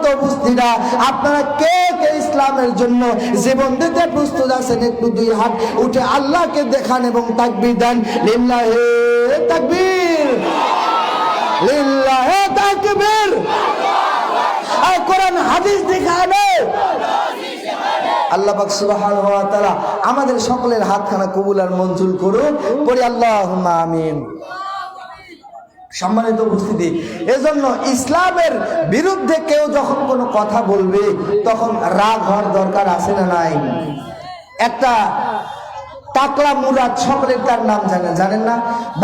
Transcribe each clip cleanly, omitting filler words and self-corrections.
সম্মানিত উপস্থিতিরা, আপনারা কে কে ইসলামের জন্য জীবন দিতে প্রস্তুত আছেন? একটু দুই হাত উঠে আল্লাহকে দেখান এবং তাকবীর দেন। লিল্লাহে তাকবীর, লিল্লাহে তাকবীর। আর কোরআন হাদিস দেখানো। আল্লাহ পাক সুবহানাহু ওয়া তাআলা আমাদের সকলের হাতখানা কবুল আর মঞ্জুর করুন। পড়ি আল্লাহুম্মা আমিন। সম্মানিত উপস্থিতি, এজন্য ইসলামের বিরুদ্ধে কেউ যখন কোনো কথা বলবে তখন রাগ হওয়ার দরকার আছে না নাই? একটা টাকলা মুরাদ, সকলের তার নাম জানেন না?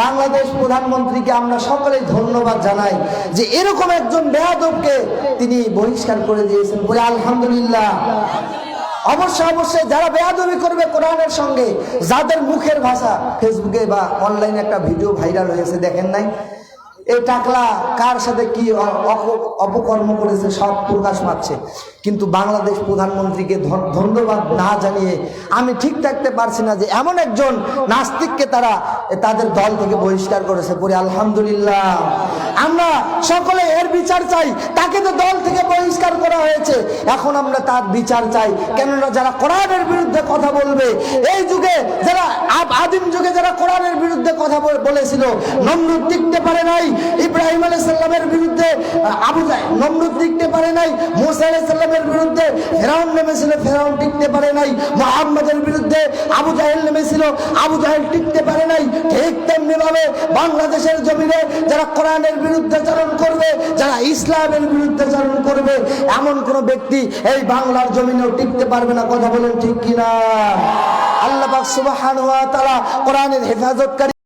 বাংলাদেশ প্রধানমন্ত্রীকে আমরা সকলেই ধন্যবাদ জানাই যে এরকম একজন বেয়াদবকে তিনি বহিষ্কার করে দিয়েছেন। বলে আলহামদুলিল্লাহ। অবশ্যই যারা বেয়াদবি করবে কোরআনের সঙ্গে, যাদের মুখের ভাষা, ফেসবুকে বা অনলাইনে একটা ভিডিও ভাইরাল হয়েছে, দেখেন নাই? এই টাকলা কার সাথে কি অপকর্ম করেছে সব প্রকাশ পাচ্ছে। কিন্তু বাংলাদেশ প্রধানমন্ত্রীকে ধন্যবাদ না জানিয়ে আমি ঠিক থাকতে পারছি না যে এমন একজন নাস্তিককে তারা তাদের দল থেকে বহিষ্কার করেছে। পরে আলহামদুলিল্লাহ। আমরা সকলে এর বিচার চাই। তাকে তো দল থেকে বহিষ্কার করা হয়েছে, এখন আমরা তার বিচার চাই। কেননা যারা কোরআনের বিরুদ্ধে কথা বলবে, এই যুগে যারা আদিম যুগে যারা কোরআনের বিরুদ্ধে কথা বলেছিল, নমরুদ টিকতে পারে নাই। ইব্রাহিম আলাইহিস সালামের বিরুদ্ধে নমরুদ টিকতে পারে নাই। মুসা আলাইহিস সালামের বিরুদ্ধে ফেরাউন নেমেছিল, ফেরাউন টিকতে পারে নাই। মুহাম্মাদের বিরুদ্ধে আবু জাহেল নেমেছিল, আবু জাহেল টিকতে পারে নাই। ঠিক তেমনি ভাবে বাংলাদেশের জমিনে যারা কোরআনের বিরুদ্ধে চারণ করবে, যারা ইসলামের বিরুদ্ধে চারণ করবে, এমন কোন ব্যক্তি এই বাংলার জমিনেও টিকতে পারবে না। কথা বলেন ঠিক কিনা? আল্লাহ পাক সুবহানাহু ওয়া তাআলা কোরআনের হেফাজতকারী।